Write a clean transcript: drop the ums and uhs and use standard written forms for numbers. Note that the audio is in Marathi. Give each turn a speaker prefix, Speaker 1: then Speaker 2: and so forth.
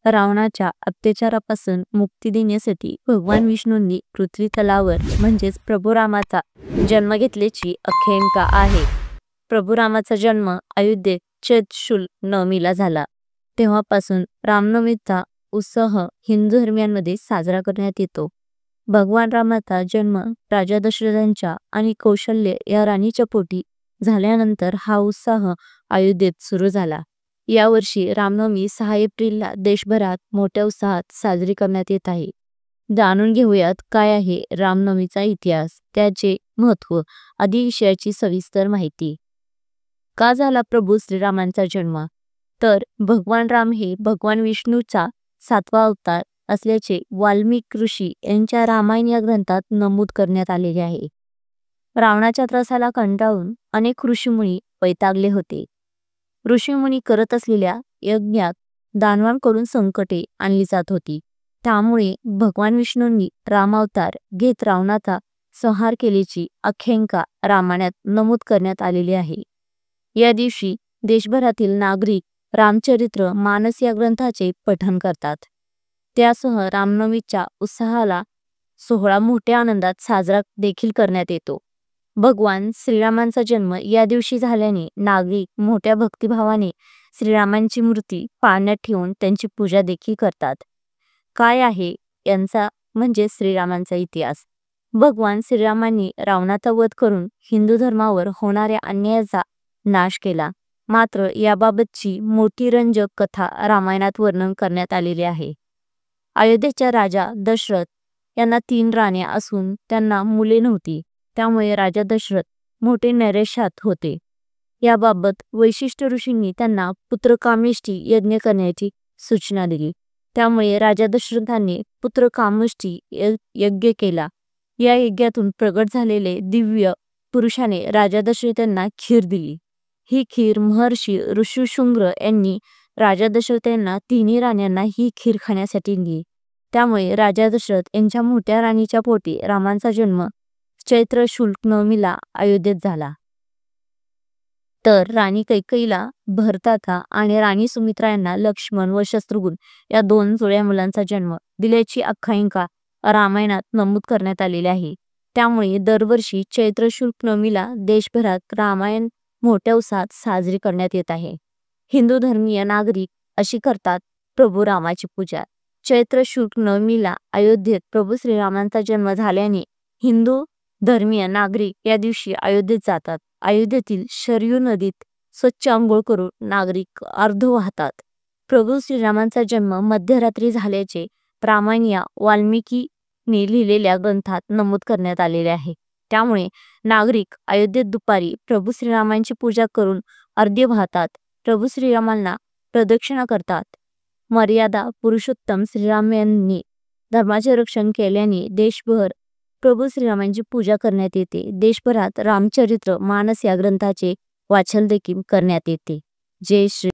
Speaker 1: रावणाच्या अत्याचारापासून मुक्ती देण्यासाठी भगवान विष्णूंनी पृथ्वी तलावर म्हणजेच प्रभू रामाचा जन्म घेतल्याची आख्यायिका आहे। प्रभू रामाचा जन्म अयोध्येत चैत्र शुक्ल नवमीला झाला। तेव्हापासून रामनवमीचा उत्सव हिंदू धर्मियांमध्ये साजरा करण्यात येतो। भगवान रामाचा जन्म राजा दशरथांच्या आणि कौशल्य या राणीच्या पोटी झाल्यानंतर हा उत्सव अयोध्येत सुरू झाला। यावर्षी रामनवमी 6 एप्रिलला देशभरात मोठ्या उत्साहात साजरी करण्यात येत आहे। जाणून घेऊयात काय आहे रामनवमीचा इतिहास, त्याचे महत्त्व आदी विषयाची सविस्तर माहिती। का झाला प्रभू श्रीरामांचा जन्म? तर भगवान राम हे भगवान विष्णूचा 7वा अवतार असल्याचे वाल्मिक ऋषी यांच्या रामायण या ग्रंथात नमूद करण्यात आलेले आहे। रावणाच्या त्रासाला कंटाळून अनेक ऋषीमुनी वैतागले होते। ऋषीमुनी करत असलेल्या यज्ञात दानवांकडून संकटे आणली जात होती। त्यामुळे भगवान विष्णूंनी रामावतार घेत रावणाचा संहार केल्याची आख्यायिका रामायणात नमूद करण्यात आलेली आहे। या दिवशी देशभरातील नागरिक रामचरित्र मानस या ग्रंथाचे पठण करतात। त्यासह रामनवमीच्या उत्साहाला सोहळा मोठ्या आनंदात साजरा देखील करण्यात येतो। भगवान श्रीरामांचा जन्म या दिवशी झाल्याने नागरिक मोठ्या भक्तिभावाने श्रीरामांची मूर्ती पाण्यात ठेवून त्यांची पूजा देखील करतात। काय आहे यांचा म्हणजे श्रीरामांचा इतिहास? भगवान श्रीरामांनी रावणाचा वध करून हिंदू धर्मावर होणाऱ्या अन्यायाचा नाश केला। मात्र याबाबतची मोठी रंजक कथा रामायणात वर्णन करण्यात आलेली आहे। अयोध्येच्या राजा दशरथ यांना 3 राण्या असून त्यांना मुले नव्हती। त्यामुळे राजा दशरथ मोठे नैराश्यात होते। याबाबत वैशिष्ट ऋषींनी त्यांना पुत्रकामेष्टी यज्ञ करण्याची सूचना दिली। त्यामुळे राजा दशरथाने पुत्रकामेष्टी यज्ञ केला। या यज्ञातून प्रगट झालेले दिव्य पुरुषाने राजा दशरथांना खीर दिली। ही खीर महर्षी ऋष्यशृंग यांनी राजा दशरथ यांना 3 राण्यांना ही खीर खाण्यासाठी दिली। त्यामुळे राजा दशरथ यांच्या मोठ्या राणीच्या पोटी रामांचा जन्म चैत्र शुक्ल नवमीला अयोध्येत झाला। तर राणी कैकेयीला भरताचा आणि राणी सुमित्रा यांना लक्ष्मण व शत्रुघ्न या 2 जुळ्या मुलांचा जन्म दिल्याची आख्यायिका रामायणात नमूद करण्यात आलेली आहे। त्यामुळे दरवर्षी चैत्र शुक्ल नवमीला देशभरात रामायण मोठ्या उत्साहात साजरी करण्यात येत आहे। हिंदू धर्मीय नागरिक अशी करतात प्रभू रामाची पूजा। चैत्र शुक्ल नवमीला अयोध्येत प्रभू श्रीरामांचा जन्म झाल्याने हिंदू धर्मीय नागरिक या दिवशी अयोध्येत जातात। अयोध्येतील शरयू नदीत स्वच्छ अंघोळ करून नागरिक अर्ध वाहतात। प्रभू श्रीरामांचा जन्म मध्यरात्री झाल्याचे रामायण या वाल्मिकीने लिहिलेल्या ग्रंथात नमूद करण्यात आलेले आहे। त्यामुळे नागरिक अयोध्येत दुपारी प्रभू श्रीरामांची पूजा करून अर्ध्य वाहतात। प्रभू श्रीरामांना प्रदक्षिणा करतात। मर्यादा पुरुषोत्तम श्रीराम यांनी धर्माचे रक्षण केल्याने देशभर प्रभू श्रीरामांची पूजा करण्यात येते। देशभरात रामचरित्र मानस या ग्रंथाचे वाचन देखील करण्यात येते। जय श्री